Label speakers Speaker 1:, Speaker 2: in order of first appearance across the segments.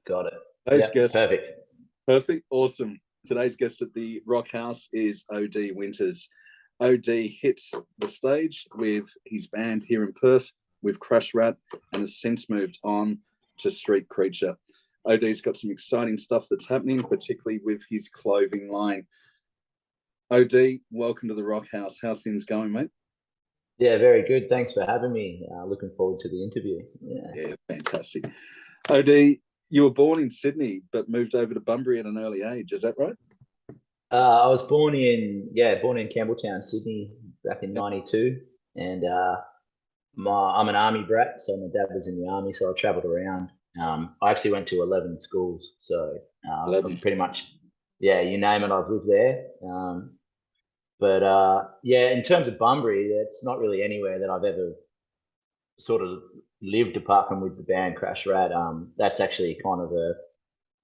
Speaker 1: Got it.
Speaker 2: Today's
Speaker 1: Yeah,
Speaker 2: guest,
Speaker 1: perfect.
Speaker 2: perfect, awesome. Today's guest at the Rock House is OD Winters. OD hit the stage with his band here in Perth with Crash Rat and has since moved on to Street Creature. OD's got some exciting stuff that's happening, particularly with his clothing line. OD, welcome to the Rock House. How's things going, mate?
Speaker 1: Yeah, very good. Thanks for having me. Looking forward to the interview.
Speaker 2: Yeah, fantastic. OD, you were born in Sydney but moved over to Bunbury at an early age. Is that right?
Speaker 1: I was born in Campbelltown, Sydney, back in
Speaker 2: Yep.
Speaker 1: '92, and I'm an army brat, so my dad was in the army, so I travelled around. I actually went to 11 schools, so I've
Speaker 2: 11.
Speaker 1: pretty much, yeah, you name it, I've lived there. But yeah, in terms of Bunbury, it's not really anywhere that I've ever sort of lived apart from with the band Crash Rat. That's actually kind of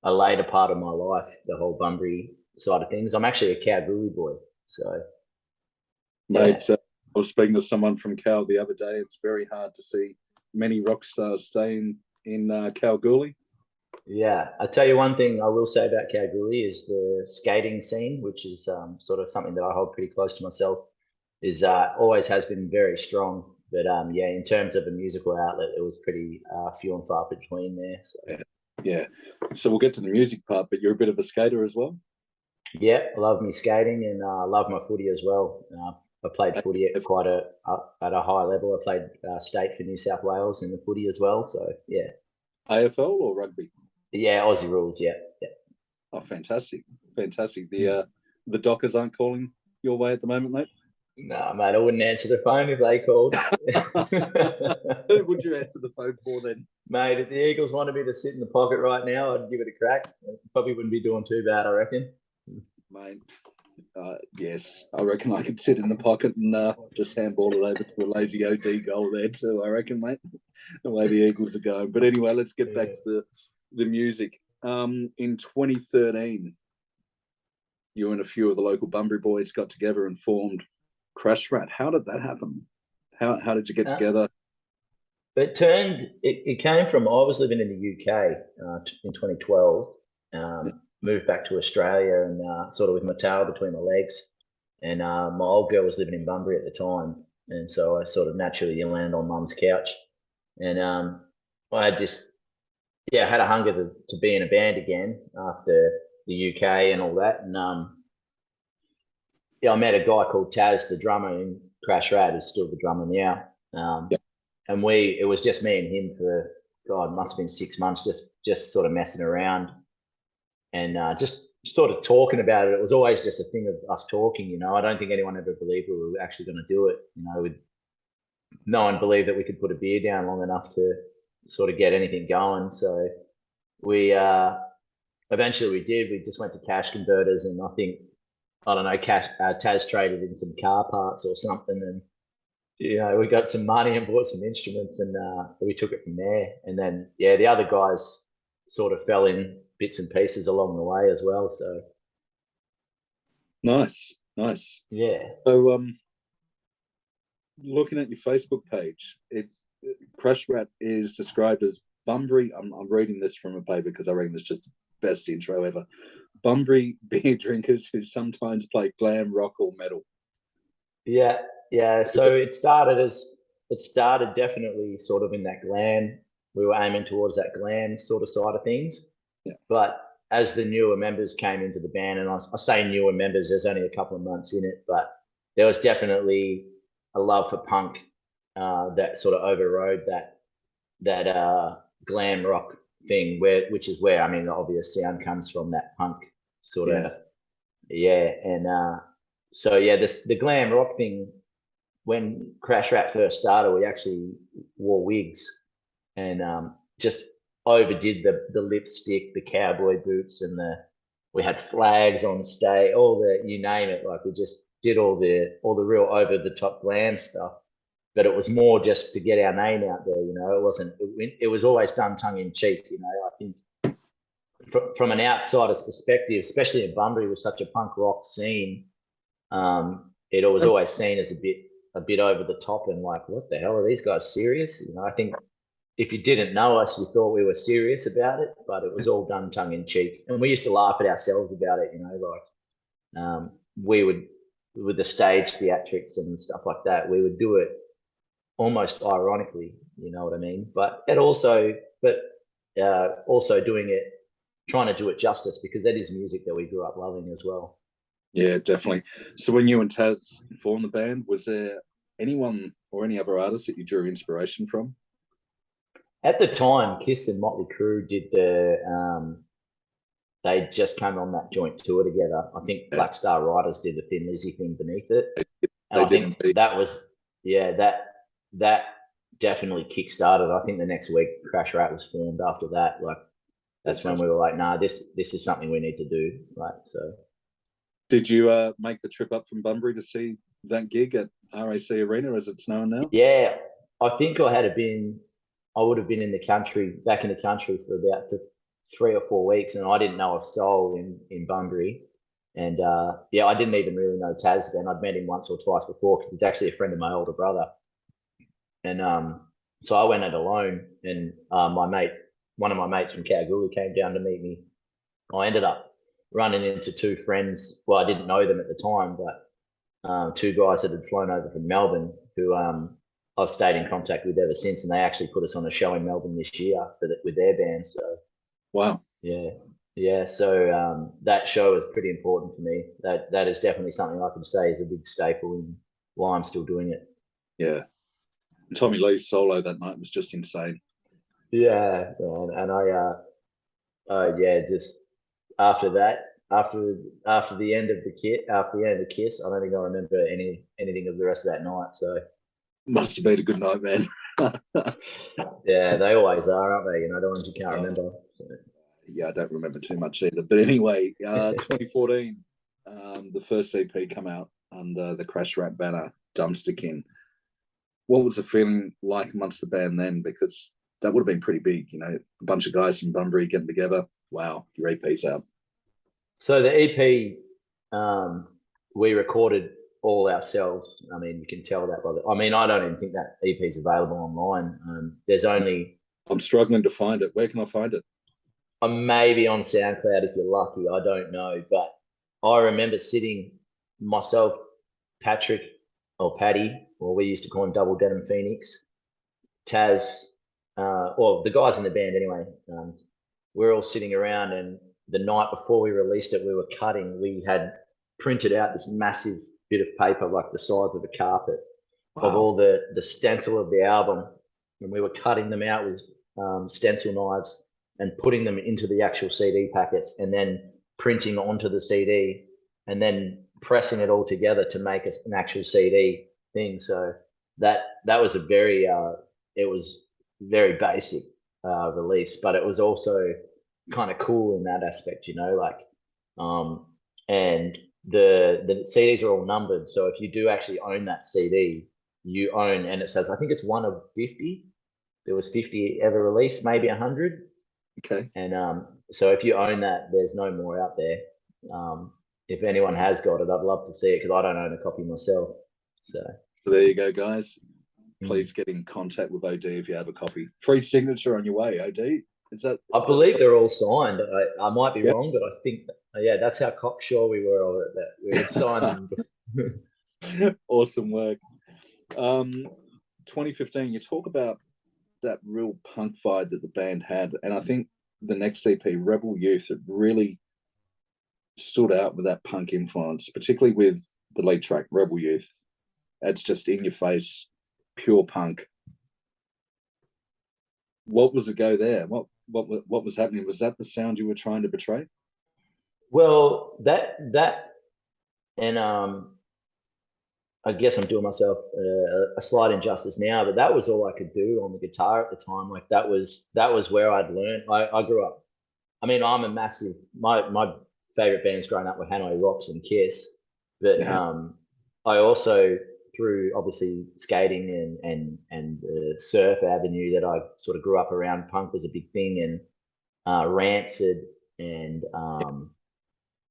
Speaker 1: a later part of my life, the whole Bunbury side of things. I'm actually a Kalgoorlie boy, so yeah.
Speaker 2: Mate, I was speaking to someone from Cal the other day. It's very hard to see many rock stars staying in Kalgoorlie.
Speaker 1: Yeah, I tell you one thing I will say about Kalgoorlie is the skating scene, which is sort of something that I hold pretty close to myself, is always has been very strong. But yeah, in terms of a musical outlet, it was pretty few and far between there. So
Speaker 2: Yeah. Yeah. So we'll get to the music part, but you're a bit of a skater as well.
Speaker 1: yeah, I love me skating and I love my footy as well. I played footy at
Speaker 2: If-
Speaker 1: quite at a high level. I played state for New South Wales in the footy as well. So yeah,
Speaker 2: AFL or rugby?
Speaker 1: yeah, Aussie rules. Yeah, yeah.
Speaker 2: Oh, fantastic. Fantastic.
Speaker 1: Hmm.
Speaker 2: The Dockers aren't calling your way at the moment, mate.
Speaker 1: No, mate, I wouldn't answer the phone if they called.
Speaker 2: Who would you answer the phone for then?
Speaker 1: Mate, if the Eagles wanted me to sit in the pocket right now, I'd give it a crack. Probably wouldn't be doing too bad, I reckon.
Speaker 2: Mate, yes, I reckon I could sit in the pocket and just handball it over to a lazy OD goal there too, I reckon, mate, the way the Eagles are going. But anyway, let's get back
Speaker 1: Yeah.
Speaker 2: to the music. In 2013, you and a few of the local Bunbury boys got together and formed Crash Rat. How did that happen? How did you get
Speaker 1: Uh,
Speaker 2: together?
Speaker 1: it came from, I was living in the UK in 2012, moved back to Australia and sort of with my tail between my legs. And my old girl was living in Bunbury at the time. And so I sort of naturally landed on mum's couch. And I had this, yeah, I had a hunger to be in a band again after the UK and all that. And yeah, I met a guy called Taz, the drummer in Crash Rat, who's still the drummer now.
Speaker 2: Yeah,
Speaker 1: And it was just me and him for, God, must have been 6 months, just sort of messing around and just sort of talking about it. It was always just a thing of us talking, you know. I don't think anyone ever believed we were actually going to do it. You know, no one believed that we could put a beer down long enough to sort of get anything going. So we eventually we did. We just went to cash converters, and I don't know, Taz traded in some car parts or something, and you know, we got some money and bought some instruments, and we took it from there. And then yeah, the other guys sort of fell in bits and pieces along the way as well. So
Speaker 2: nice, nice.
Speaker 1: yeah,
Speaker 2: So, looking at your Facebook page, Crash Rat is described as Bunbury. I'm reading this from a paper because I reckon it's just the best intro ever. Bunbury beer drinkers who sometimes play glam rock or metal.
Speaker 1: yeah, yeah. So it started definitely sort of in that glam. We were aiming towards that glam sort of side of things.
Speaker 2: Yeah,
Speaker 1: But as the newer members came into the band, and I say newer members, there's only a couple of months in it, but there was definitely a love for punk that sort of overrode that glam rock thing, which is where I mean the obvious sound comes from, that punk sort
Speaker 2: yeah,
Speaker 1: of, yeah. And so yeah, the glam rock thing, when Crash Rat first started, we actually wore wigs and just overdid the lipstick, the cowboy boots, and we had flags on stage, all the, you name it. Like we just did all the real over the top glam stuff. But it was more just to get our name out there, you know. It wasn't. It was always done tongue in cheek, you know. I think from an outsider's perspective, especially in Bunbury with such a punk rock scene, it was always seen as a bit over the top and like, what the hell, are these guys serious? You know, I think if you didn't know us, you thought we were serious about it, but it was all done tongue in cheek. And we used to laugh at ourselves about it, we would, with the stage theatrics and stuff like that, we would do it almost ironically, you know what I mean? But also doing it, trying to do it justice, because that is music that we grew up loving as well.
Speaker 2: Yeah, definitely. So when you and Taz formed the band, was there anyone or any other artists that you drew inspiration from?
Speaker 1: At the time, Kiss and Motley Crue did they just came on that joint tour together. I think
Speaker 2: Yeah.
Speaker 1: Black Star Riders did the Thin Lizzy thing beneath it. And
Speaker 2: They
Speaker 1: I
Speaker 2: did
Speaker 1: think
Speaker 2: indeed.
Speaker 1: that was, yeah, that definitely kick-started. I think the next week Crash Rat was formed after that. Like, that's when we were like, nah, this is something we need to do. Like, so.
Speaker 2: Did you make the trip up from Bunbury to see that gig at RAC Arena, as it's known now?
Speaker 1: Yeah, I think I would have been back in the country for about 3 or 4 weeks, and I didn't know a soul in Bunbury. And yeah, I didn't even really know Taz then. I'd met him once or twice before, because he's actually a friend of my older brother. And so I went it alone, and one of my mates from Kalgoorlie came down to meet me. I ended up running into two friends. Well, I didn't know them at the time, but two guys that had flown over from Melbourne, who I've stayed in contact with ever since, and they actually put us on a show in Melbourne this year with their band. So
Speaker 2: wow,
Speaker 1: yeah. So that show is pretty important for me. That is definitely something I could say is a big staple in why I'm still doing it.
Speaker 2: Yeah, Tommy Lee's solo that night was just insane.
Speaker 1: Yeah, and I just after that, after the end of the Kiss, I don't think I remember anything of the rest of that night. So
Speaker 2: must have been a good night, man.
Speaker 1: yeah, they always are, aren't they? You know, the ones you can't remember. So.
Speaker 2: Yeah, I don't remember too much either. But anyway, 2014, the first EP come out under the Crash Rat banner, Dumpsterkin. What was the feeling like amongst the band then? Because that would have been pretty big, you know, a bunch of guys from Bunbury getting together. Wow, your EP's out.
Speaker 1: So the EP, we recorded all ourselves. I mean, you can tell that by the. I mean, I don't even think that EP is available online. There's only.
Speaker 2: I'm struggling to find it. Where can I find it?
Speaker 1: Maybe on SoundCloud if you're lucky. I don't know, but I remember sitting myself, Patrick or Paddy, or we used to call him Double Denim Phoenix, Taz, or the guys in the band anyway. We're all sitting around, and the night before we released it, we were cutting. We had printed out this massive bit of paper, like the size of a carpet, of all the stencil of the album, and we were cutting them out with stencil knives and putting them into the actual CD packets, and then printing onto the CD, and then pressing it all together to make an actual CD thing. So that was a very it was very basic release, but it was also kind of cool in that aspect, you know, like and the CDs are all numbered. So if you do actually own that CD, you own, and it says, I think it's one of 50. There was 50 ever released, maybe 100.
Speaker 2: Okay.
Speaker 1: And so if you own that, there's no more out there. If anyone has got it, I'd love to see it, because I don't own a copy myself. So
Speaker 2: there you go, guys. Please get in contact with OD if you have a copy. Free signature on your way, OD.
Speaker 1: I believe they're all signed. I might be wrong, but I think that's how cocksure we were of it, that we would sign
Speaker 2: them. Awesome work. 2015, you talk about that real punk vibe that the band had, and I think the next EP, Rebel Youth, it really stood out with that punk influence, particularly with the lead track, Rebel Youth. It's just in your face, pure punk. What was the go there? What was happening? Was that the sound you were trying to portray?
Speaker 1: Well, that and I guess I'm doing myself a slight injustice now, but that was all I could do on the guitar at the time. Like that was where I'd learned. I grew up. I mean, I'm a massive. My favorite bands growing up were Hanoi Rocks and Kiss, but I also, through obviously skating and the surf avenue that I sort of grew up around, punk was a big thing, and Rancid and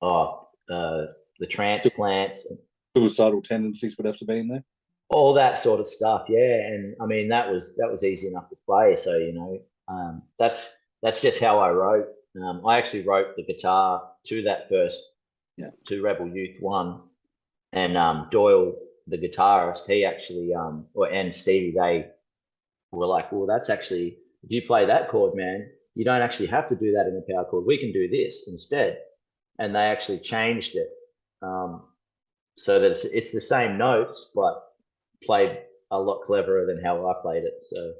Speaker 1: the Transplants.
Speaker 2: Suicidal Tendencies would have to be in there.
Speaker 1: all that sort of stuff. Yeah, and I mean that was easy enough to play. So that's just how I wrote. I actually wrote the guitar to that first
Speaker 2: Yeah.
Speaker 1: to Rebel Youth One, and Doyle, the guitarist, he actually and Stevie, they were like, well, that's actually if you play that chord, man, you don't actually have to do that in the power chord. We can do this instead, and they actually changed it um, so that it's the same notes, but played a lot cleverer than how I played it. So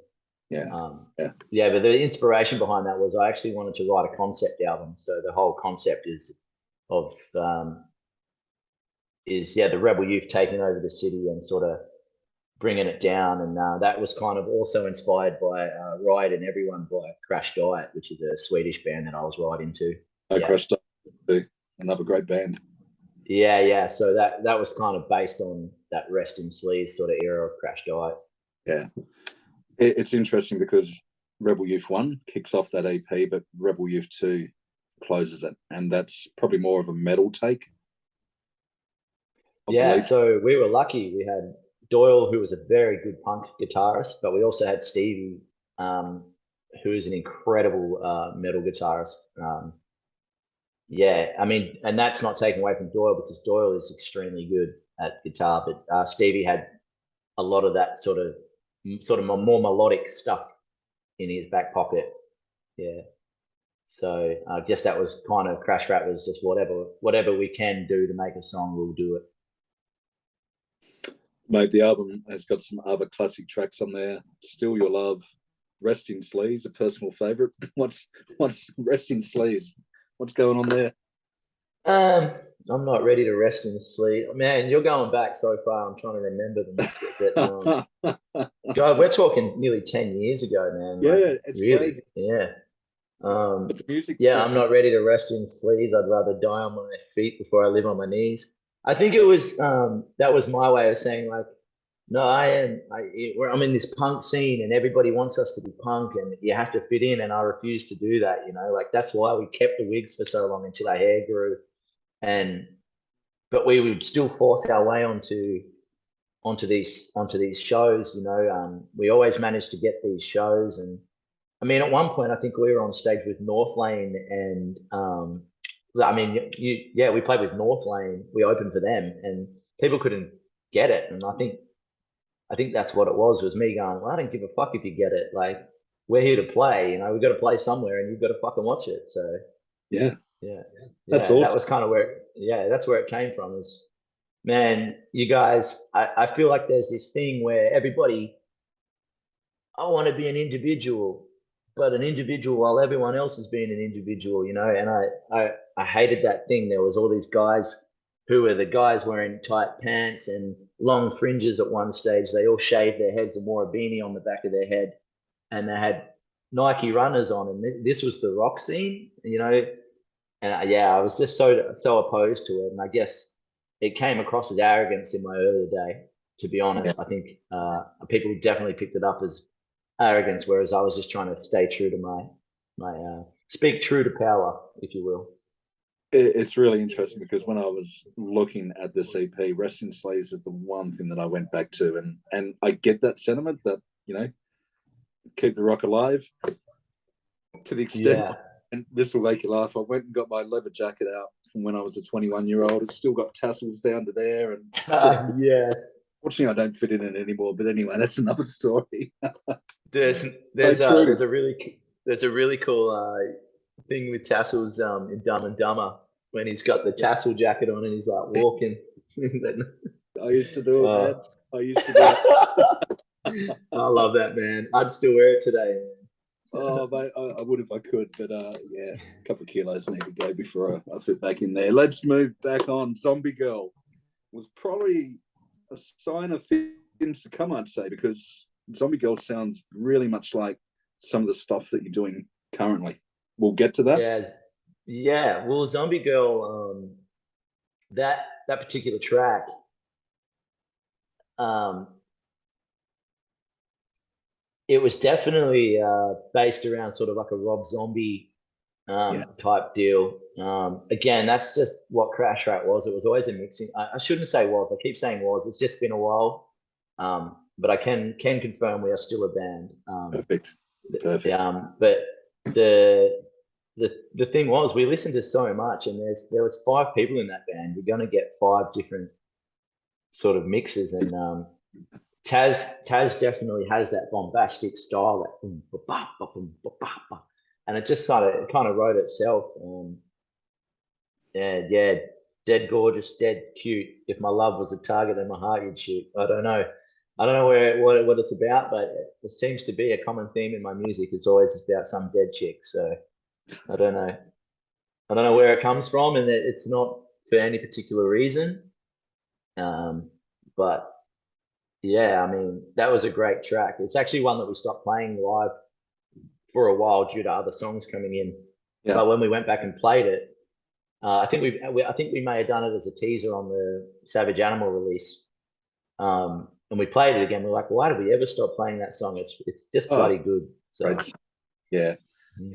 Speaker 2: Yeah.
Speaker 1: but the inspiration behind that was I actually wanted to write a concept album. So the whole concept of is the rebel youth taking over the city and sort of bringing it down, and that was kind of also inspired by Ride and Everyone by Crash Diet, which is a Swedish band that I was right into.
Speaker 2: Crash Diet, another great band.
Speaker 1: Yeah. So that was kind of based on that Rest in Sleaze sort of era of Crash Diet.
Speaker 2: Yeah, it's interesting because Rebel Youth 1 kicks off that EP, but Rebel Youth 2 closes it, and that's probably more of a metal take.
Speaker 1: Yeah, so we were lucky. We had Doyle, who was a very good punk guitarist, but we also had Stevie, who is an incredible metal guitarist. I mean, and that's not taken away from Doyle because Doyle is extremely good at guitar, but Stevie had a lot of that sort of more melodic stuff in his back pocket. Yeah. So I guess that was kind of Crash Rat was just whatever we can do to make a song, we'll do it.
Speaker 2: Mate, the album has got some other classic tracks on there. Still Your Love, Rest in Sleaze, a personal favourite. What's Rest in Sleaze? What's going on there?
Speaker 1: I'm not ready to rest in sleep. Man, you're going back so far. I'm trying to remember them. But, God, we're talking nearly 10 years ago, man.
Speaker 2: Yeah, it's
Speaker 1: really
Speaker 2: crazy.
Speaker 1: Yeah.
Speaker 2: I'm
Speaker 1: not ready to rest in sleeves. I'd rather die on my feet before I live on my knees. I think it was that was my way of saying like, no, I'm in this punk scene and everybody wants us to be punk and you have to fit in, and I refuse to do that. Like that's why we kept the wigs for so long until our hair grew, but we would still force our way onto these shows. We always managed to get these shows, and I mean, at one point, I think we were on stage with North Lane, and I mean, we played with North Lane. We opened for them, and people couldn't get it. And I think that's what it was me going, well, I don't give a fuck if you get it. Like, we're here to play. We've got to play somewhere, and you've got to fucking watch it. So
Speaker 2: yeah,
Speaker 1: that's awesome. That was kind of that's where it came from. Is man, you guys, I feel like there's this thing where everybody, I want to be an individual, but an individual while everyone else is being an individual, and I hated that thing. There was all these guys who were the guys wearing tight pants and long fringes at one stage. They all shaved their heads and wore a beanie on the back of their head, and they had Nike runners on, and this was the rock scene, and I was just so opposed to it, and I guess it came across as arrogance in my earlier day. To be honest, I think people definitely picked it up as arrogance, whereas I was just trying to stay true to my speak true to power, if you will.
Speaker 2: It's really interesting because when I was looking at this EP, Rest in Sleaze is the one thing that I went back to, and I get that sentiment that keep the rock alive to the extent. And this will make you laugh. I went and got my leather jacket out from when I was a 21-year-old. It's still got tassels down to there, and
Speaker 1: yes.
Speaker 2: Fortunately, I don't fit in it anymore. But anyway, that's another story.
Speaker 1: there's a really cool thing with tassels in Dumb and Dumber when he's got the tassel jacket on and he's like walking.
Speaker 2: I used to do it, man. I used to do
Speaker 1: it. I love that, man. I'd still wear it today.
Speaker 2: Oh, mate, I would if I could, but a couple of kilos need to go before I fit back in there. Let's move back on. Zombie Girl was probably a sign of things to come, I'd say, because Zombie Girl sounds really much like some of the stuff that you're doing currently. We'll get to that.
Speaker 1: Yeah. Well, Zombie Girl, that particular track, it was definitely based around sort of like a Rob Zombie type deal. Again, that's just what Crash Rat was. It was always a mixing. I shouldn't say was. I keep saying was. It's just been a while. But I can confirm we are still a band.
Speaker 2: Perfect. Perfect.
Speaker 1: But the the thing was, we listened to so much, and there was 5 people in that band. You're going to get 5 different sort of mixes, and Taz definitely has that bombastic style, that boom, ba, ba, ba, boom, ba, ba, ba. And it just kind of wrote itself. Yeah, dead gorgeous, dead cute. If my love was a target, then my heart you'd shoot. I don't know. I don't know what it's about, but it seems to be a common theme in my music. It's always about some dead chick. So I don't know. I don't know where it comes from, and it's not for any particular reason. But yeah, I mean, that was a great track. It's actually one that we stopped playing live for a while due to other songs coming in.
Speaker 2: Yeah.
Speaker 1: But when we went back and played it, I think we may have done it as a teaser on the Savage Animal release. And we played it again. We're like, why did we ever stop playing that song? It's just bloody good. So
Speaker 2: right. Yeah.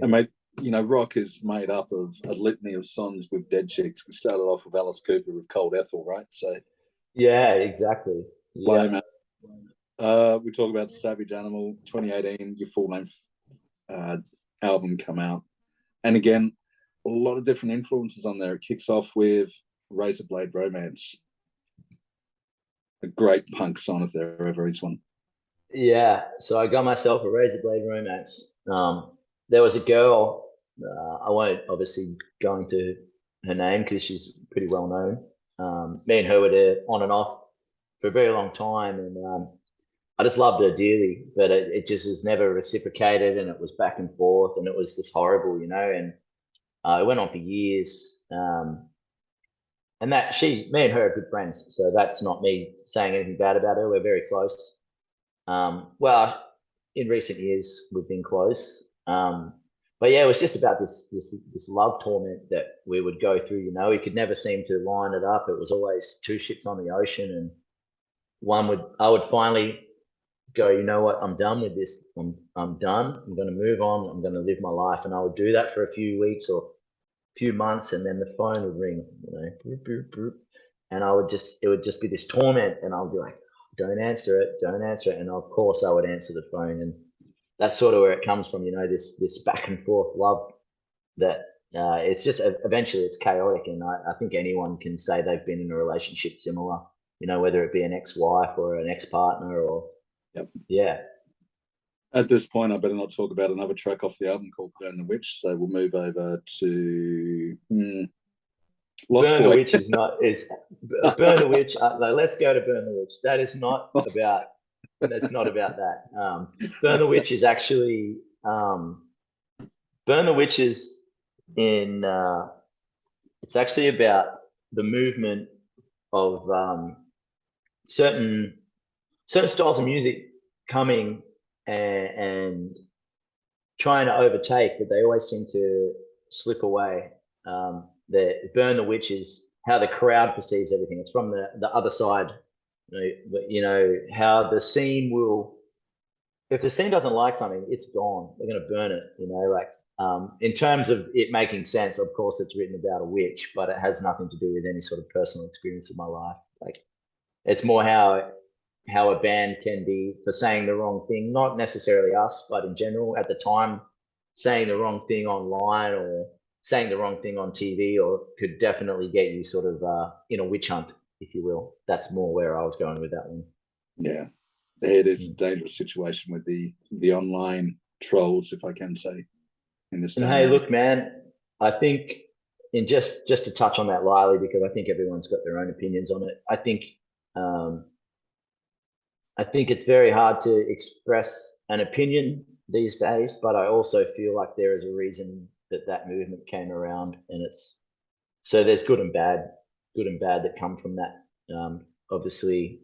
Speaker 2: And mate, rock is made up of a litany of songs with dead chicks. We started off with Alice Cooper with Cold Ethel, right? So
Speaker 1: yeah, exactly.
Speaker 2: Yeah. We talk about Savage Animal 2018, your full length album come out. And again, a lot of different influences on there. It kicks off with Razor Blade Romance. A great punk song if there ever is one.
Speaker 1: Yeah. So I got myself a Razor Blade Romance. There was a girl, I won't obviously go into her name because she's pretty well known. Me and her were there on and off for a very long time, and I just loved her dearly, but it just was never reciprocated, and it was back and forth, and it was just horrible, and it went on for years. And me and her are good friends, so that's not me saying anything bad about her. We're very close. Well, in recent years we've been close. But yeah, it was just about this love torment that we would go through. We could never seem to line it up. It was always 2 ships on the ocean, and I would finally go, you know what, I'm done with this. I'm done. I'm going to move on. I'm going to live my life, and I would do that for a few weeks or few months, and then the phone would ring, boop, boop, boop, and it would just be this torment, and I would be like, don't answer it, and of course I would answer the phone, and that's sort of where it comes from, this back and forth love that it's just eventually it's chaotic, and I think anyone can say they've been in a relationship similar, whether it be an ex-wife or an ex-partner or yeah.
Speaker 2: At this point, I better not talk about another track off the album called Burn the Witch. So we'll move over to
Speaker 1: Lost Burn Boy. The Witch is Burn the Witch. Let's go to Burn the Witch. That is not about. That's not about that. Burn the Witch is actually Burn the Witch is in. It's actually about the movement of certain styles of music coming and trying to overtake, but they always seem to slip away. The Burn the Witch is how the crowd perceives everything. It's from the other side. How the scene will, if the scene doesn't like something, it's gone. They're going to burn it. In terms of it making sense, of course, it's written about a witch, but it has nothing to do with any sort of personal experience of my life. It's more how a band can be for saying the wrong thing, not necessarily us, but in general at the time, saying the wrong thing online or saying the wrong thing on TV, or could definitely get you sort of in a witch hunt, if you will. That's more where I was going with that one.
Speaker 2: Yeah, it is a dangerous situation with the online trolls, if I can say, in this.
Speaker 1: And hey, look, man, I think in just to touch on that lightly, because I think everyone's got their own opinions on it. I think it's very hard to express an opinion these days, but I also feel like there is a reason that movement came around, and so there's good and bad that come from that. Obviously,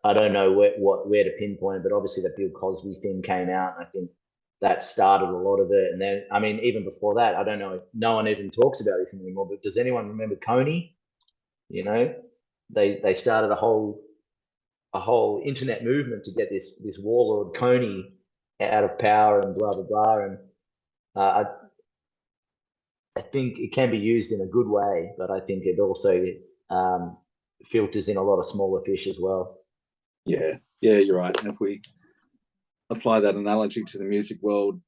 Speaker 1: I don't know where to pinpoint it, but obviously the Bill Cosby thing came out, and I think that started a lot of it. And then, I mean, even before that, I don't know, no one even talks about this anymore, but does anyone remember Coney? They started a whole internet movement to get this warlord Coney out of power and blah blah blah. And I think it can be used in a good way, but I think it also filters in a lot of smaller fish as well.
Speaker 2: Yeah, you're right. And if we apply that analogy to the music world,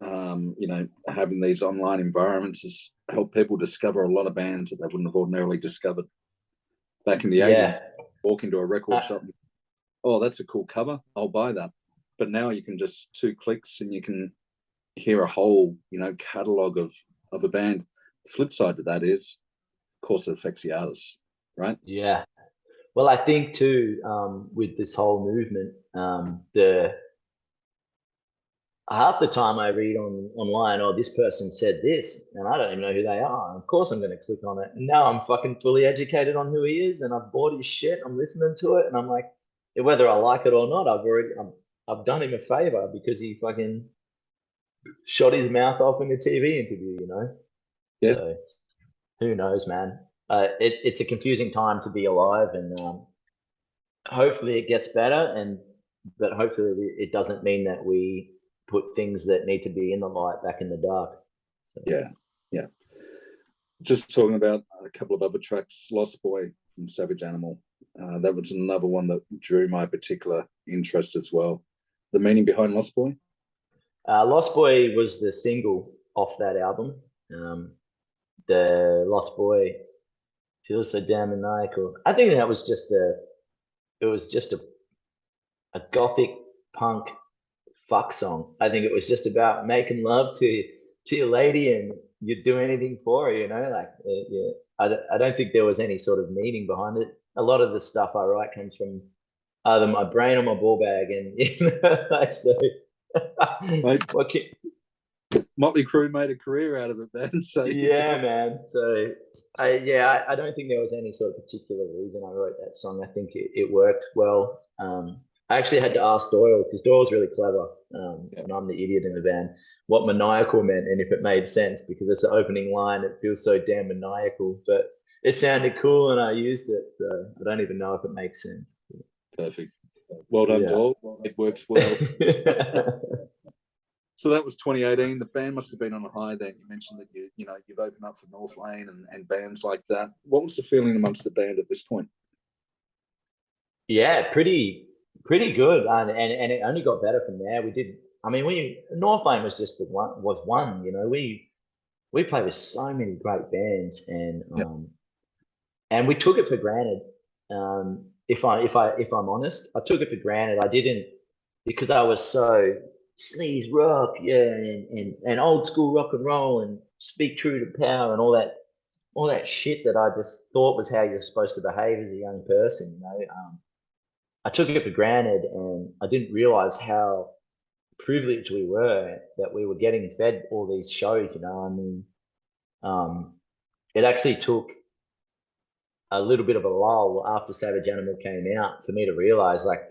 Speaker 2: having these online environments has helped people discover a lot of bands that they wouldn't have ordinarily discovered back in the 80s. Walk into a record shop and, oh, that's a cool cover, I'll buy that. But now you can just 2 clicks and you can hear a whole, catalogue of a band. The flip side to that is, of course, it affects the artists, right?
Speaker 1: Yeah. Well, I think too, with this whole movement, the half the time I read online, oh, this person said this, and I don't even know who they are. Of course, I'm going to click on it. And now I'm fucking fully educated on who he is, and I've bought his shit. I'm listening to it, and I'm like, whether I like it or not, I've done him a favor because he fucking shot his mouth off in a TV interview,
Speaker 2: Yeah.
Speaker 1: So who knows, man? It's a confusing time to be alive, and hopefully it gets better, but hopefully it doesn't mean that we put things that need to be in the light back in the dark. So.
Speaker 2: Yeah. Just talking about a couple of other tracks, Lost Boy from Savage Animal. That was another one that drew my particular interest as well. The meaning behind Lost Boy?
Speaker 1: Lost Boy was the single off that album. The Lost Boy feels so damn maniacal. I think that was just a gothic punk fuck song. I think it was just about making love to your lady, and you'd do anything for her, like, yeah. I don't think there was any sort of meaning behind it. A lot of the stuff I write comes from either my brain or my ball bag, and so what can,
Speaker 2: Motley Crue made a career out of it, man. So
Speaker 1: yeah, man. So I don't think there was any sort of particular reason I wrote that song. I think it worked well. I actually had to ask Doyle, because Doyle's really clever, and I'm the idiot in the band, what maniacal meant and if it made sense, because it's the opening line. It feels so damn maniacal, but it sounded cool and I used it. So I don't even know if it makes sense.
Speaker 2: Perfect. Well done, Doyle. It works well. So that was 2018. The band must have been on a high then. You mentioned that you've opened up for North Lane and bands like that. What was the feeling amongst the band at this point?
Speaker 1: Yeah, pretty good, and it only got better from there. North Lane was just one. We played with so many great bands, and we took it for granted. If I'm honest, I took it for granted. I didn't, because I was so sleaze rock, and old school rock and roll, and speak true to power, and all that shit that I just thought was how you're supposed to behave as a young person. I took it for granted, and I didn't realize how privileged we were that we were getting fed all these shows. It actually took a little bit of a lull after Savage Animal came out for me to realize, like,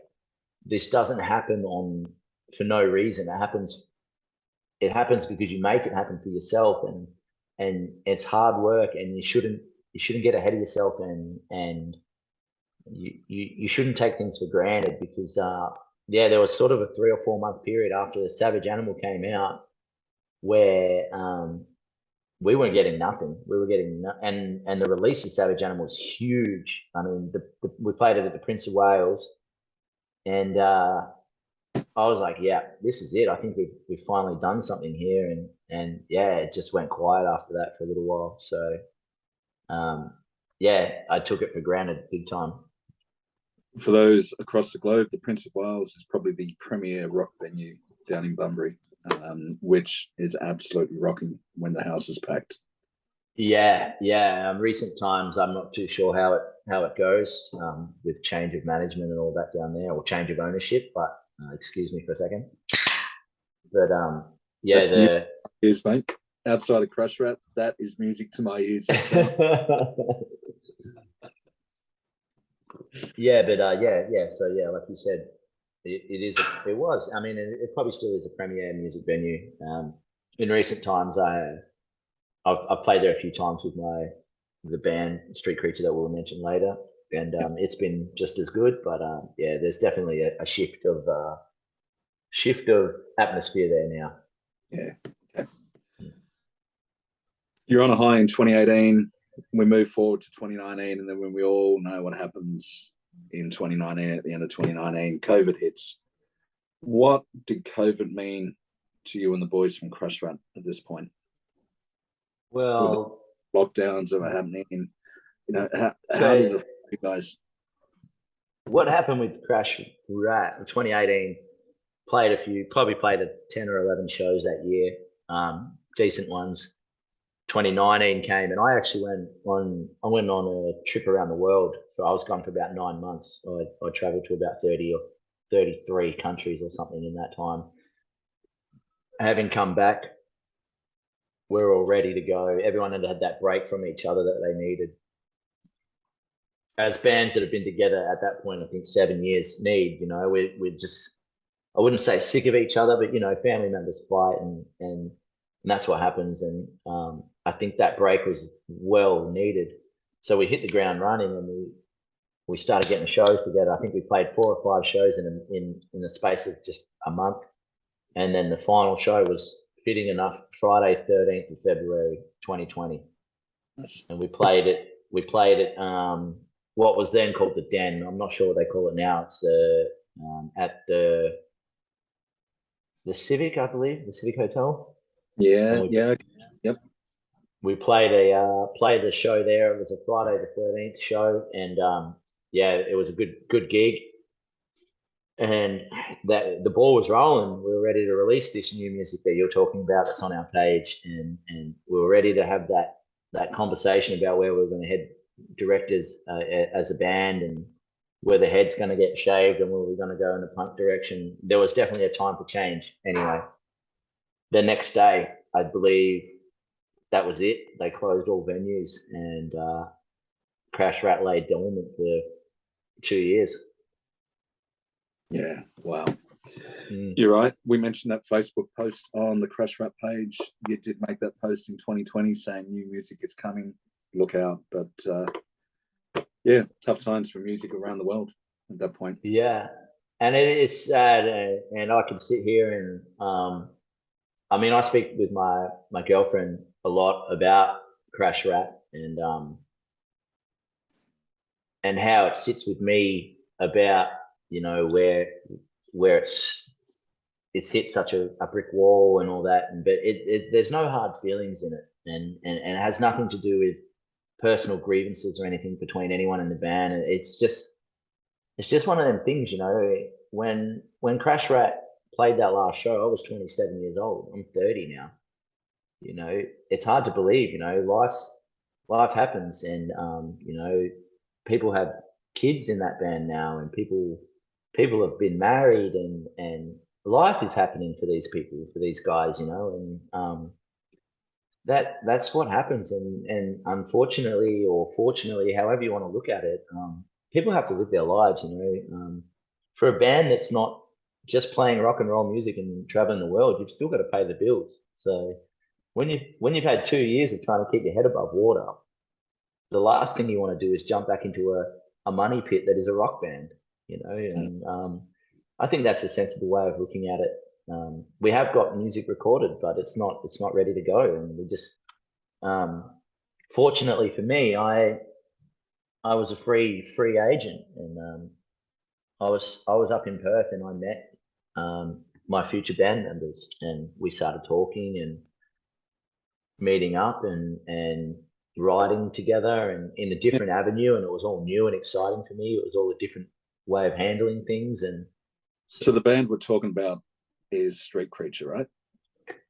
Speaker 1: this doesn't happen for no reason. It happens because you make it happen for yourself, and it's hard work, and you shouldn't get ahead of yourself, and you shouldn't take things for granted, because there was sort of a 3 or 4 month period after the Savage Animal came out where we weren't getting nothing. We were getting and the release of Savage Animal was huge. I mean, we played it at the Prince of Wales, and I was like, yeah, this is it. I think we've finally done something here, and it just went quiet after that for a little while. So I took it for granted big time.
Speaker 2: For those across the globe, the Prince of Wales is probably the premier rock venue down in Bunbury, which is absolutely rocking when the house is packed. Yeah.
Speaker 1: Recent times, I'm not too sure how it goes with change of management and all that down there, or change of ownership. But excuse me for a second. But
Speaker 2: ears, mate. Outside of Crush Rat, that is music to my ears. So like you said, it was. I mean, it probably still is a premier music venue. In recent times, I've played there a few times with the band Street Creature that we'll mention later, and it's been just as good. But there's definitely a shift of atmosphere there now. Yeah. Okay. You're on a high in 2018. We move forward to 2019, and then when we all know what happens in 2019, at the end of 2019, COVID hits. What did COVID mean to you and the boys from Crash Rat at this point? With the
Speaker 1: Well,
Speaker 2: lockdowns that were happening, how
Speaker 1: so
Speaker 2: did it affect you guys?
Speaker 1: what happened with Crash Rat in 2018? Probably played 10 or 11 shows that year, decent ones. 2019 came, and I actually went on a trip around the world. So I was gone for about 9 months. I traveled to about 30 or 33 countries or something in that time. Having come back, we're all ready to go. Everyone had that break from each other that they needed. As bands that have been together at that point, I think 7 years need, we're just, I wouldn't say sick of each other, but family members fight, and that's what happens. And I think that break was well needed. So we hit the ground running, and we started getting shows together. I think we played 4 or 5 shows in the space of just a month, and then the final show was fitting enough Friday, 13th of February, 2020, and we played it. What was then called the Den. I'm not sure what they call it now. It's at the Civic, I believe, the Civic Hotel.
Speaker 2: Yeah. Yep.
Speaker 1: We played a show there. It was a Friday the 13th show, and it was a good gig. And that the ball was rolling. We were ready to release this new music that you're talking about that's on our page, and we were ready to have that conversation about where we were going to head directors as a band, and where the head's going to get shaved, and where we're going to go in the punk direction. There was definitely a time for change. Anyway, the next day, I believe that was it. They closed all venues, and Crash Rat lay dormant for 2 years.
Speaker 2: Yeah, wow. You're right. We mentioned that Facebook post on the Crash Rat page. You did make that post in 2020 saying new music is coming, look out. But tough times for music around the world at that point.
Speaker 1: Yeah, and it is sad, and I can sit here and I speak with my girlfriend a lot about Crash Rat, and how it sits with me about where it's hit such a brick wall and all that, but there's no hard feelings in it, and it has nothing to do with personal grievances or anything between anyone in the band. It's just one of them things, when Crash Rat played that last show, I was 27 years old. I'm 30 now. It's hard to believe, life happens, and people have kids in that band now, and people have been married, and life is happening for these people, for these guys, and that's what happens. And unfortunately, or fortunately, however you want to look at it, people have to live their lives, for a band that's not just playing rock and roll music and traveling the world, you've still got to pay the bills. So when you've had 2 years of trying to keep your head above water, the last thing you want to do is jump back into a money pit that is a rock band, and I think that's a sensible way of looking at it. We have got music recorded, but it's not ready to go, and we just fortunately for me, I was a free agent, and I was up in Perth, and I met my future band members, and we started talking and meeting up, and writing together, and in a different avenue, and it was all new and exciting for me. It was all a different way of handling things. And
Speaker 2: so the band we're talking about is Street Creature, right?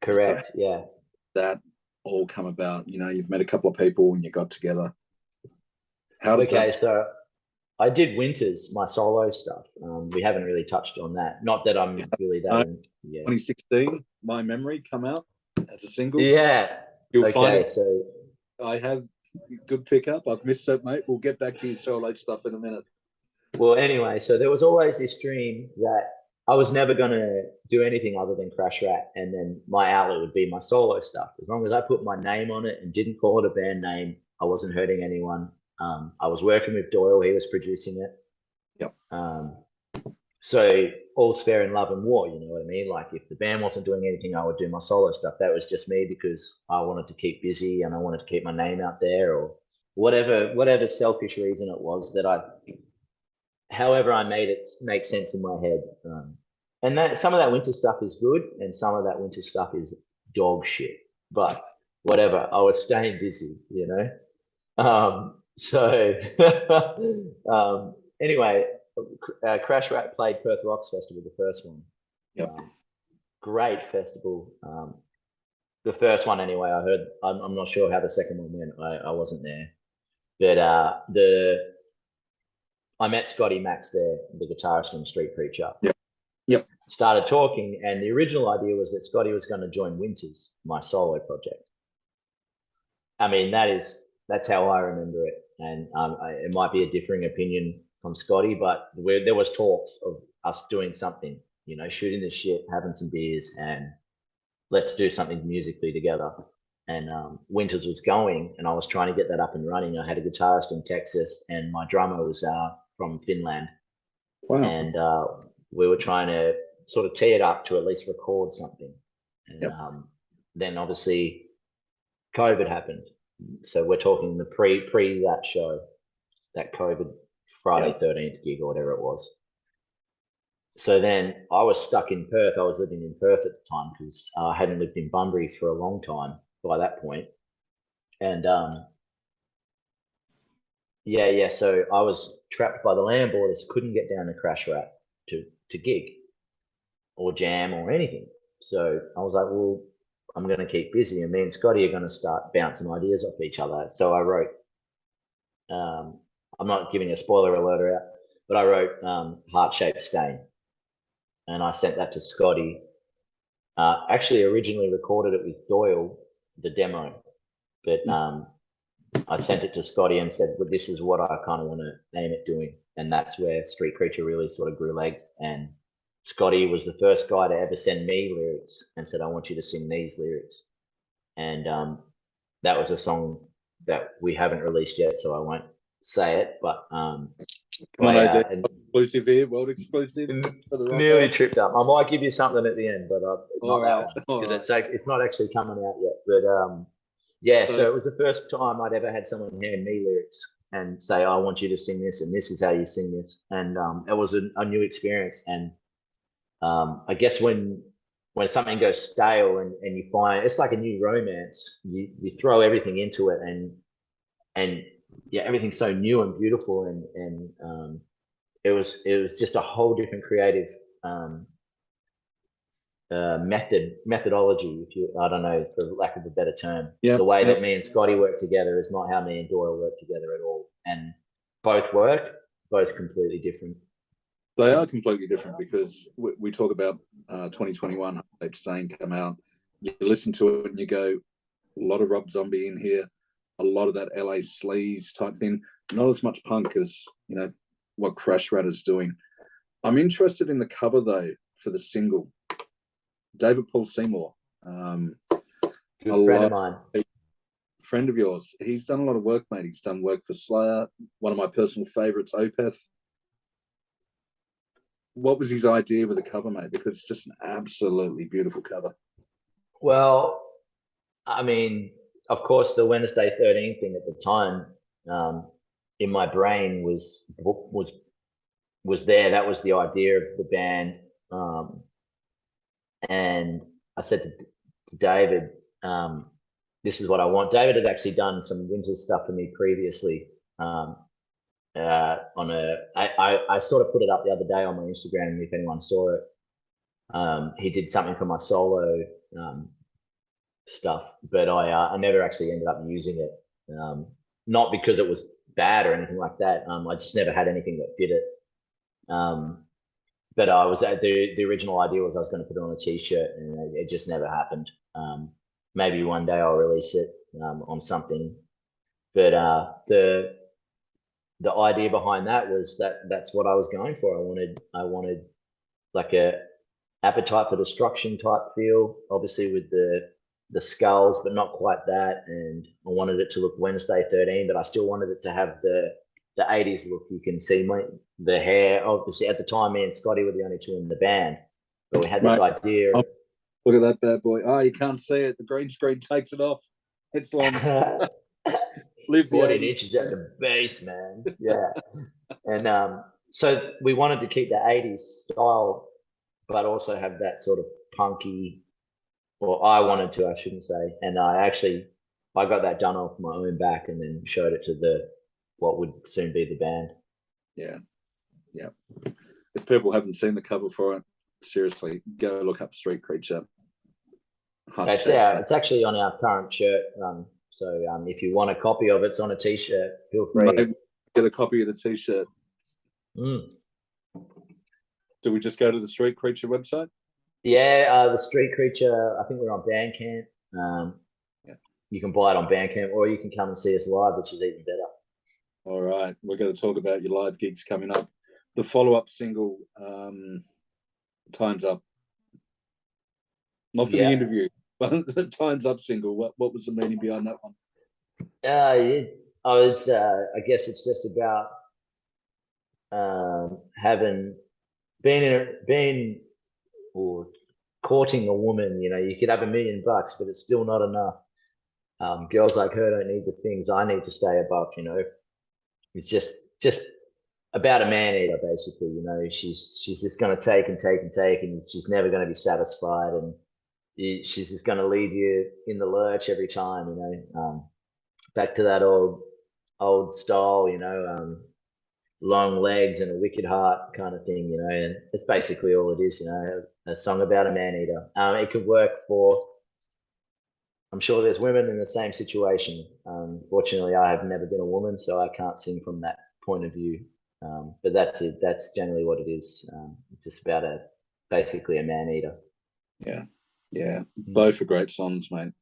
Speaker 1: Correct. So yeah.
Speaker 2: That all come about, you've met a couple of people and you got together. How did that...
Speaker 1: So I did Winters, my solo stuff. We haven't really touched on that. Not that I'm really that.
Speaker 2: 2016, My Memory come out as a single.
Speaker 1: Yeah.
Speaker 2: You'll find it. So I have good pickup. I've missed it, mate. We'll get back to your solo stuff in a minute.
Speaker 1: Well, anyway, so there was always this dream that I was never going to do anything other than Crash Rat, and then my outlet would be my solo stuff. As long as I put my name on it and didn't call it a band name, I wasn't hurting anyone. I was working with Doyle; he was producing it.
Speaker 2: Yep.
Speaker 1: So all's fair in love and war, you know what I mean? Like, if the band wasn't doing anything, I would do my solo stuff. That was just me, because I wanted to keep busy and I wanted to keep my name out there, or whatever selfish reason it was that however I made it make sense in my head. And that some of that winter stuff is good, and some of that winter stuff is dog shit. But whatever, I was staying busy, you know. So anyway, Crash Rat played Perth Rocks Festival, the first one.
Speaker 2: Yep.
Speaker 1: Great festival. The first one, anyway. I heard. I'm not sure how the second one went. I wasn't there, but I met Scotty Max there, the guitarist from Street Preacher.
Speaker 2: Yep.
Speaker 1: Started talking, and the original idea was that Scotty was going to join Winters, my solo project. I mean, that's how I remember it, and it might be a differing opinion from Scotty, but there was talks of us doing something, you know, shooting the shit, having some beers, and let's do something musically together. And Winters was going, and I was trying to get that up and running. I had a guitarist in Texas, and my drummer was from Finland.
Speaker 2: Wow.
Speaker 1: And we were trying to sort of tee it up to at least record something. And then obviously COVID happened. So we're talking the pre that show, that COVID Friday 13th gig or whatever it was. So then I was stuck in Perth. I was living in Perth at the time because I hadn't lived in Bunbury for a long time by that point. And so I was trapped by the landlords, couldn't get down to Crash Rat to gig or jam or anything. So I was like, well, I'm going to keep busy, and me and Scotty are going to start bouncing ideas off each other. So I wrote, I'm not giving a spoiler alert out, but I wrote Heart-Shaped Stain, and I sent that to Scotty. Actually, originally recorded it with Doyle, the demo, but I sent it to Scotty and said, well, this is what I kind of want to aim at doing. And that's where Street Preacher really sort of grew legs. And Scotty was the first guy to ever send me lyrics and said, I want you to sing these lyrics. And that was a song that we haven't released yet, so I won't say it. But
Speaker 2: exclusive here, world exclusive.
Speaker 1: Nearly tripped up. I might give you something at the end, but not that one, because it's not actually coming out yet. But so it was the first time I'd ever had someone hand me lyrics and say, I want you to sing this, and this is how you sing this. And it was a new experience. And I guess when something goes stale and you find it's like a new romance, you throw everything into it, and everything's so new and beautiful, and it was just a whole different creative methodology, I don't know, for lack of a better term. The way that me and Scotty work together is not how me and Doyle work together at all, and both completely different.
Speaker 2: They are completely different, because we talk about 2021 Heart-Shaped Stain come out. You listen to it and you go, a lot of Rob Zombie in here, a lot of that LA sleaze type thing. Not as much punk as, you know, what Crash Rat is doing. I'm interested in the cover though for the single. David Paul Seymour,
Speaker 1: good friend of mine,
Speaker 2: friend of yours. He's done a lot of work, mate. He's done work for Slayer. One of my personal favorites, Opeth. What was his idea with the cover, mate? Because it's just an absolutely beautiful cover.
Speaker 1: Well, I mean, of course, the Wednesday 13 thing at the time in my brain was there. That was the idea of the band. And I said to David, this is what I want. David had actually done some winter stuff for me previously. I sort of put it up the other day on my Instagram, if anyone saw it. He did something for my solo stuff, but I never actually ended up using it. Not because it was bad or anything like that. I just never had anything that fit it. But I was the original idea was I was going to put it on a t-shirt, and it just never happened. Maybe one day I'll release it on something. But the idea behind that was that's what I was going for. I wanted like a Appetite for Destruction type feel, obviously with the skulls, but not quite that. And I wanted it to look Wednesday 13, but I still wanted it to have the 80s look. You can see the hair. Obviously, at the time, me and Scotty were the only two in the band, but we had this idea.
Speaker 2: Look at that bad boy. Oh, you can't see it. The green screen takes it off. It's long.
Speaker 1: Live 14 inches at the base, man. Yeah. And So we wanted to keep the 80s style, but also have that sort of punky, or I wanted to, I shouldn't say. And I got that done off my own back and then showed it to what would soon be the band.
Speaker 2: Yeah. Yeah. If people haven't seen the cover for it, seriously, go look up Street Creature.
Speaker 1: It's actually on our current shirt. So if you want a copy of it, it's on a t-shirt. Feel free.
Speaker 2: Maybe get a copy of the t-shirt.
Speaker 1: Mm.
Speaker 2: Do we just go to the Street Creature website?
Speaker 1: Yeah, the Street Creature. I think we're on Bandcamp.
Speaker 2: Yeah.
Speaker 1: You can buy it on Bandcamp, or you can come and see us live, which is even better.
Speaker 2: All right, we're going to talk about your live gigs coming up. The follow-up single, "Time's Up," not for the interview, but the "Time's Up" single. What was the meaning behind that one?
Speaker 1: It's I guess it's just about having been or courting a woman. You know, you could have $1 million, but it's still not enough. Girls like her don't need the things I need to stay above. You know, it's just about a man eater, basically. You know, she's just going to take and take and take, and she's never going to be satisfied, and she's just going to leave you in the lurch every time. You know, back to that old style. You know, long legs and a wicked heart kind of thing. You know, and it's basically all it is. You know, a song about a man eater. It could work for. I'm sure there's women in the same situation. Fortunately, I have never been a woman, so I can't sing from that point of view. But that's it. That's generally what it is. It's just about basically a man eater.
Speaker 2: Yeah. Both are great songs, mate.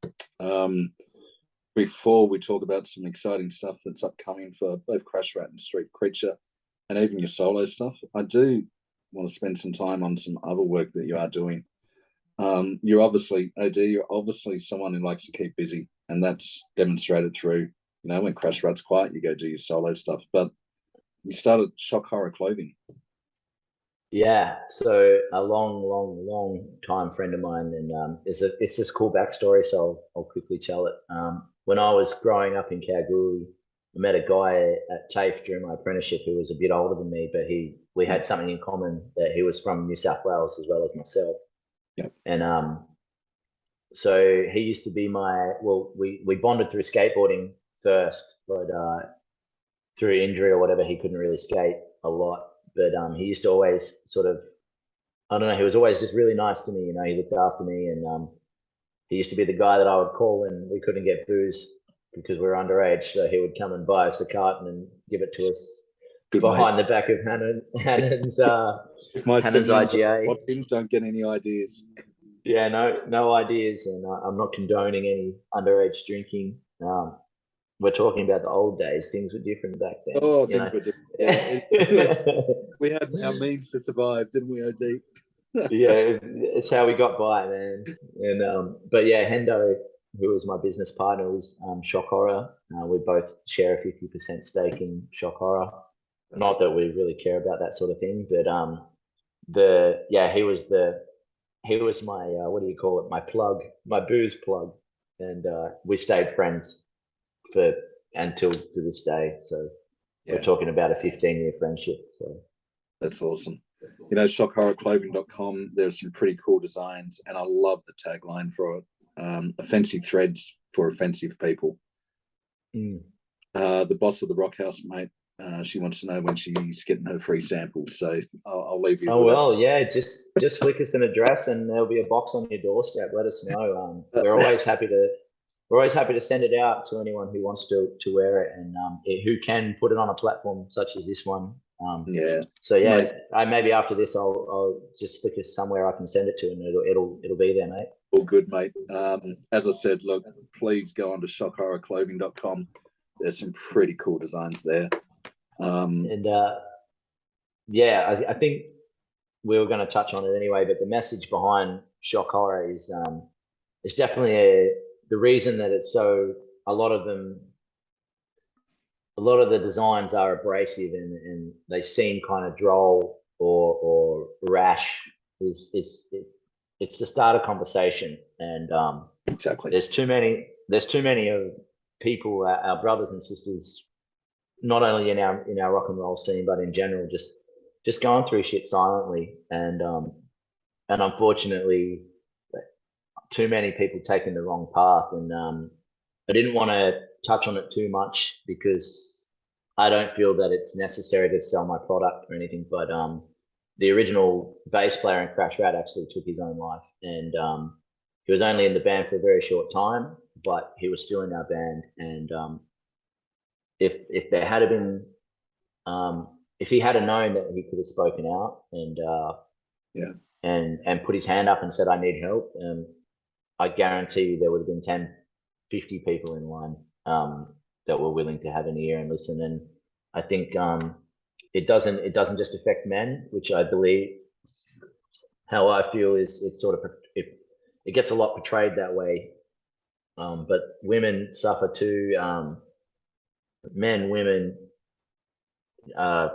Speaker 2: Before we talk about some exciting stuff that's upcoming for both Crash Rat and Street Creature, and even your solo stuff, I do want to spend some time on some other work that you are doing. You're obviously, OD, you're obviously someone who likes to keep busy, and that's demonstrated through, you know, when Crash Rat's quiet, you go do your solo stuff. But you started Shock Horror Clothing.
Speaker 1: Yeah, so a long time friend of mine, and it's this cool backstory, so I'll quickly tell it. When I was growing up in Kalgoorlie, I met a guy at TAFE during my apprenticeship who was a bit older than me, but we had something in common, that he was from New South Wales as well as myself.
Speaker 2: Yep.
Speaker 1: And so he used to be we bonded through skateboarding first, but through injury or whatever, he couldn't really skate a lot. But he used to always sort of, I don't know, he was always just really nice to me. You know, he looked after me, and he used to be the guy that I would call when we couldn't get booze because we were underage. So he would come and buy us the carton and give it to us behind the back of Hannon's IGA.
Speaker 2: Don't get any ideas.
Speaker 1: Yeah, no ideas, and I'm not condoning any underage drinking. We're talking about the old days. Things were different back then.
Speaker 2: Oh, things were different. Yeah. We had our means to survive, didn't we, OD?
Speaker 1: Yeah, it's how we got by, man. And but yeah, Hendo, who was my business partner, was Shock Horror. We both share a 50% stake in Shock Horror. Not that we really care about that sort of thing, but he was my what do you call it? My plug, my booze plug, and we stayed friends until to this day. So we're talking about a 15-year friendship. So
Speaker 2: that's awesome. You know, shockhorrorclothing.com, there's some pretty cool designs, and I love the tagline for it. Offensive threads for offensive people. The boss of the Rock House, mate, she wants to know when she's getting her free samples. So I'll leave you.
Speaker 1: Oh, well, yeah, just flick us an address and there'll be a box on your doorstep. Let us know. We're always happy to send it out to anyone who wants to wear it, and who can put it on a platform such as this one. So yeah, mate, maybe after this I'll just flick it somewhere I can send it to, and it'll be there, mate.
Speaker 2: All good, mate. As I said, look, please go on to shockhorrorclothing.com. There's some pretty cool designs there.
Speaker 1: I think we were going to touch on it anyway, but the message behind Shock Horror is definitely the reason that it's so. A lot of the designs are abrasive and they seem kind of droll or rash. It's to start a conversation, and
Speaker 2: exactly.
Speaker 1: There's too many of people, our brothers and sisters, not only in our rock and roll scene, but in general, just just going through shit silently, and unfortunately, too many people taking the wrong path. And I didn't want to touch on it too much because I don't feel that it's necessary to sell my product or anything. But the original bass player in Crash Rat actually took his own life, and he was only in the band for a very short time, but he was still in our band. And if there had been, if he had known that he could have spoken out and
Speaker 2: Yeah.
Speaker 1: and put his hand up and said, "I need help," I guarantee you there would have been 10, 50 people in line that were willing to have an ear and listen. And I think it doesn't just affect men, which I believe, how I feel is it's sort of it gets a lot portrayed that way, but women suffer too. Men, women. I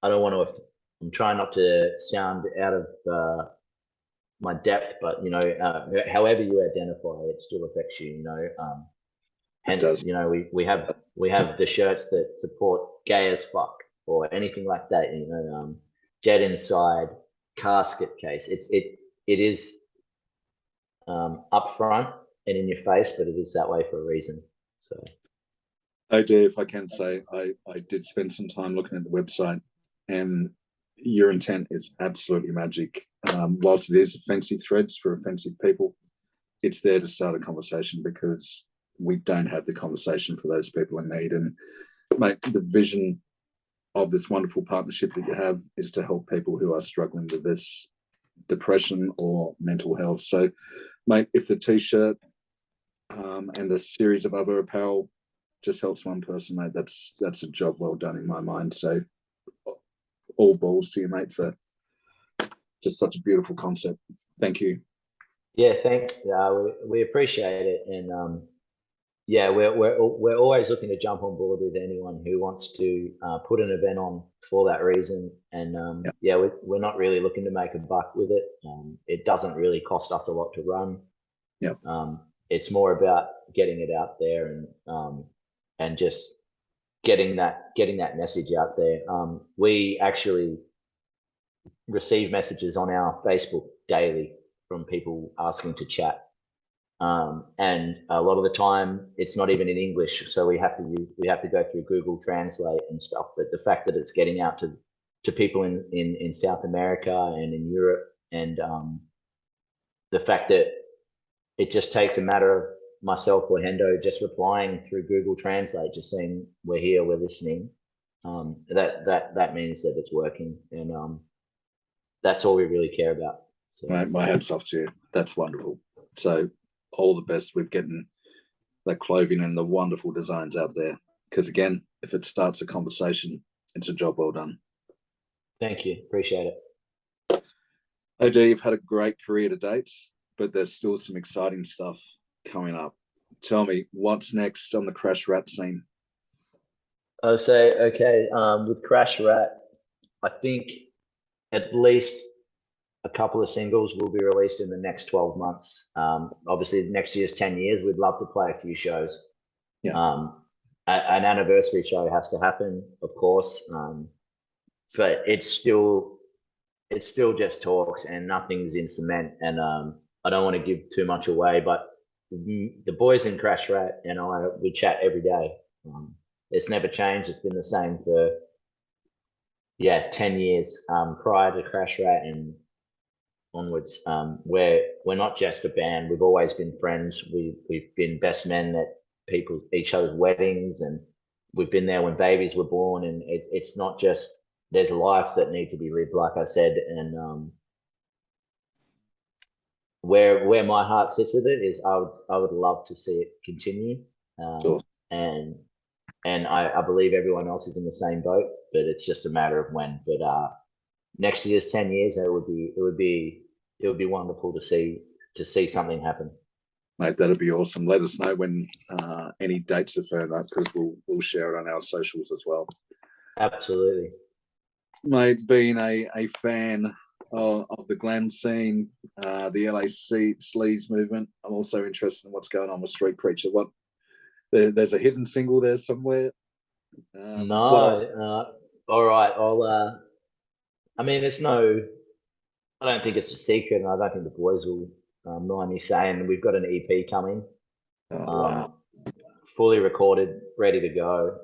Speaker 1: don't want to. I'm trying not to sound out of my depth, but however you identify, it still affects you.
Speaker 2: It
Speaker 1: Hence,
Speaker 2: does.
Speaker 1: we have the shirts that support gay as fuck or anything like that. Dead inside, casket case. It is up front and in your face, but it is that way for a reason. So.
Speaker 2: OD, if I can say, I did spend some time looking at the website, and your intent is absolutely magic. Whilst it is offensive threads for offensive people, it's there to start a conversation because we don't have the conversation for those people in need. And mate, the vision of this wonderful partnership that you have is to help people who are struggling with this depression or mental health. So, mate, if the t-shirt and the series of other apparel just helps one person, mate, that's a job well done in my mind. So all balls to you, mate, for just such a beautiful concept. Thank you.
Speaker 1: Yeah, thanks. We appreciate it, and yeah, we're always looking to jump on board with anyone who wants to put an event on for that reason. And yeah, we're not really looking to make a buck with it. It doesn't really cost us a lot to run.
Speaker 2: Yeah.
Speaker 1: It's more about getting it out there and just getting that message out there. We actually receive messages on our Facebook daily from people asking to chat. And a lot of the time it's not even in English, so we have to go through Google Translate and stuff. But the fact that it's getting out to people in South America and in Europe, and the fact that it just takes a matter of myself or Hendo just replying through Google Translate, just saying we're here, we're listening. That means that it's working, and that's all we really care about. So.
Speaker 2: My hats off to you. That's wonderful. So all the best with getting that clothing and the wonderful designs out there. Because again, if it starts a conversation, it's a job well done.
Speaker 1: Thank you. Appreciate it.
Speaker 2: OD, you've had a great career to date, but there's still some exciting stuff coming up. Tell me, what's next on the Crash Rat scene?
Speaker 1: I'll say, okay, with Crash Rat, I think at least a couple of singles will be released in the next 12 months. Obviously, next year's 10 years, we'd love to play a few shows.
Speaker 2: Yeah.
Speaker 1: An anniversary show has to happen, of course, but it's still just talks and nothing's in cement. And I don't want to give too much away, but the boys in Crash Rat and we chat every day. It's never changed. It's been the same for 10 years prior to Crash Rat and onwards. We're not just a band. We've always been friends. We've been best men at each other's weddings, and we've been there when babies were born. And it's not just, there's lives that need to be lived, like I said. And where my heart sits with it is I would love to see it continue.
Speaker 2: Sure.
Speaker 1: And I believe everyone else is in the same boat, but it's just a matter of when. But next year's 10 years, it would be wonderful to see something happen.
Speaker 2: Mate, that'd be awesome. Let us know when any dates are firmed up, because we'll share it on our socials as well.
Speaker 1: Absolutely.
Speaker 2: Mate, being a fan of the glam scene, the LA sleaze movement, I'm also interested in what's going on with Street Preacher. There's a hidden single there somewhere.
Speaker 1: No. All right. I mean, it's no. I don't think it's a secret, and I don't think the boys will mind me saying we've got an EP coming,
Speaker 2: Oh, wow.
Speaker 1: um, fully recorded, ready to go.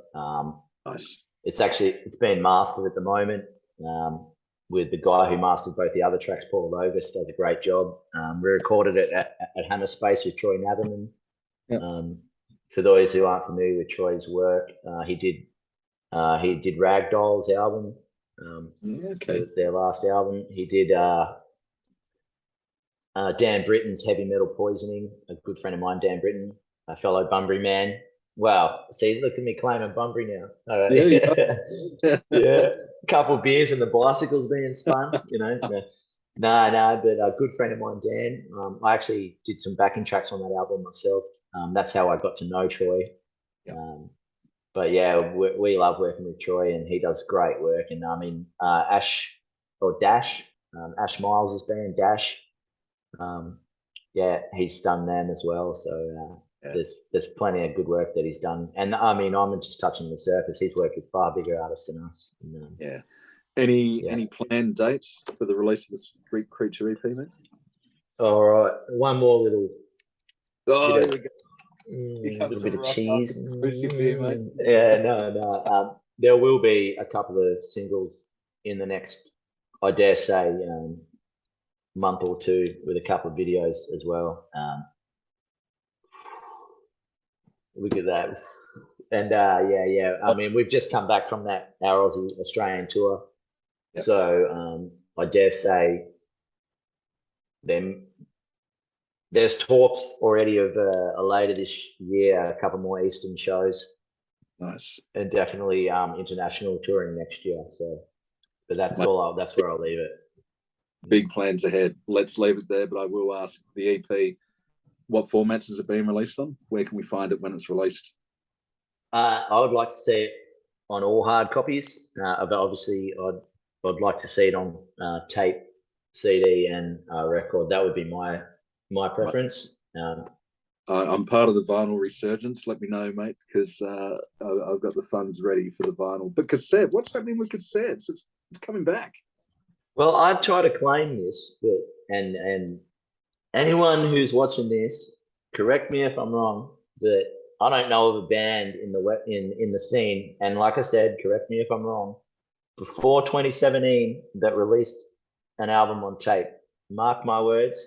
Speaker 2: Nice.
Speaker 1: It's being mastered at the moment um, with the guy who mastered both the other tracks. Paul Lovis does a great job. We recorded it at Hammer Space with Troy Naverman.
Speaker 2: Yep.
Speaker 1: For those who aren't familiar with Troy's work, he did Ragdoll's album,
Speaker 2: Okay.
Speaker 1: their last album. He did Dan Britton's Heavy Metal Poisoning, a good friend of mine, Dan Britton, a fellow Bunbury man. Wow, see, look at me claiming Bunbury now.
Speaker 2: Yeah, yeah.
Speaker 1: Yeah, a couple of beers and the bicycle's being spun, No, but a good friend of mine, Dan. I actually did some backing tracks on that album myself. That's how I got to know Troy.
Speaker 2: Yep.
Speaker 1: But yeah, we love working with Troy, and he does great work. And I mean, Ash or Dash, Ash Miles' band Dash. Yeah, he's done them as well. So there's plenty of good work that he's done. And I mean, I'm just touching the surface. He's worked with far bigger artists than us. And,
Speaker 2: yeah. Any planned dates for the release of the Street Creature EP, mate?
Speaker 1: All right, one more little.
Speaker 2: Oh,
Speaker 1: bit
Speaker 2: here
Speaker 1: of,
Speaker 2: we go.
Speaker 1: a little bit of cheese.
Speaker 2: Exclusive here, mate.
Speaker 1: Yeah, no. There will be a couple of singles in the next, I dare say, month or two, with a couple of videos as well. Look at that. And yeah. I mean, we've just come back from our Aussie Australian tour. Yep. So I dare say there's talks already of later this year, a couple more Eastern shows.
Speaker 2: Nice.
Speaker 1: And definitely international touring next year. So, but that's all. That's where I'll leave it.
Speaker 2: Big plans ahead. Let's leave it there. But I will ask the EP, what formats has it been released on? Where can we find it when it's released?
Speaker 1: I would like to see it on all hard copies. But obviously, I'd like to see it on tape, CD, and record. That would be my preference.
Speaker 2: I'm part of the vinyl resurgence. Let me know, mate, because I've got the funds ready for the vinyl. But cassette, what's happening with cassettes? It's coming back.
Speaker 1: Well, I try to claim this, but and anyone who's watching this, correct me if I'm wrong, but I don't know of a band in the scene, and like I said, correct me if I'm wrong, before 2017 that released an album on tape. Mark my words,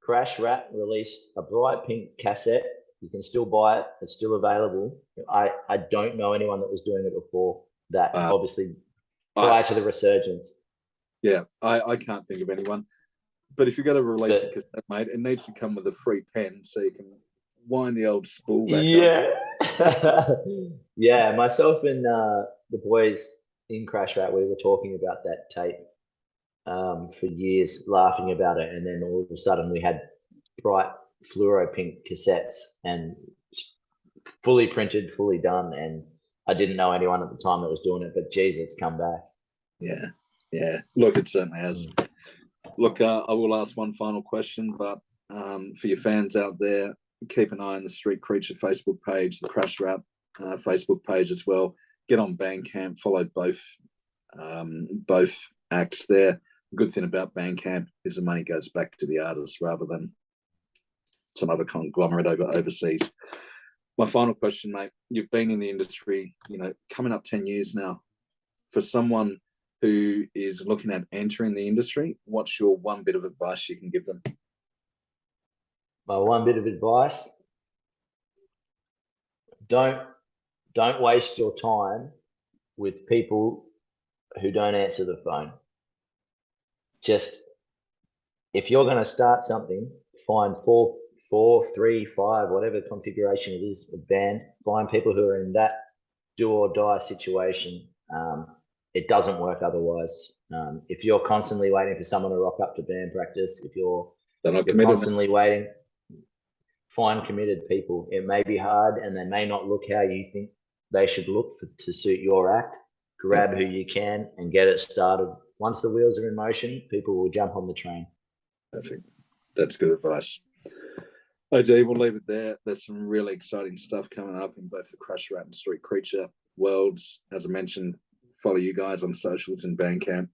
Speaker 1: Crash Rat released a bright pink cassette. You can still buy it. It's still available. I don't know anyone that was doing it before that, obviously, prior to the resurgence.
Speaker 2: Yeah, I can't think of anyone. But if you're going to release a cassette, mate, it needs to come with a free pen so you can wind the old spool back up.
Speaker 1: Yeah, myself and the boys in Crash Rat, we were talking about that tape for years, laughing about it, and then all of a sudden we had bright fluoro pink cassettes and fully printed, fully done, and I didn't know anyone at the time that was doing it, but geez, it's come back.
Speaker 2: Yeah. Look, it certainly has. Look, I will ask one final question, but for your fans out there, keep an eye on the Street Creature Facebook page, the Crash Rat Facebook page as well. Get on Bandcamp, follow both acts there. The good thing about Bandcamp is the money goes back to the artist rather than some other conglomerate overseas. My final question, mate, you've been in the industry, coming up 10 years now. For someone who is looking at entering the industry, what's your one bit of advice you can give them?
Speaker 1: My one bit of advice: don't waste your time with people who don't answer the phone. Just, if you're going to start something, find four, 3, 5, whatever configuration it is, a band. Find people who are in that do or die situation. It doesn't work otherwise. If you're constantly waiting for someone to rock up to band practice, if you're constantly waiting, find committed people. It may be hard, and they may not look how you think they should look to suit your act. Grab who you can and get it started. Once the wheels are in motion, people will jump on the train.
Speaker 2: Perfect. That's good advice. OD, we'll leave it there. There's some really exciting stuff coming up in both the Crash Rat and Street Creature worlds. As I mentioned, follow you guys on socials and Bandcamp.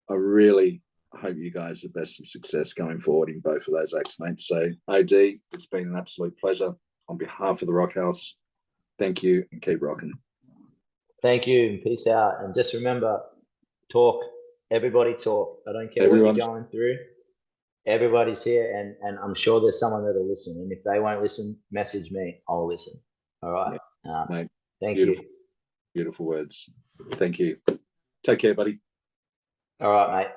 Speaker 2: I really hope you guys are best of success going forward in both of those acts, mate. So, OD, it's been an absolute pleasure. On behalf of the Rock House, thank you and keep rocking.
Speaker 1: Thank you and peace out. And just remember, talk. Everybody talk. I don't care
Speaker 2: Everyone's-
Speaker 1: what you're going through. Everybody's here, and I'm sure there's someone that'll listen. And if they won't listen, message me. I'll listen. All right.
Speaker 2: Mate,
Speaker 1: Thank
Speaker 2: beautiful,
Speaker 1: you.
Speaker 2: beautiful words. Thank you. Take care, buddy.
Speaker 1: All right, mate.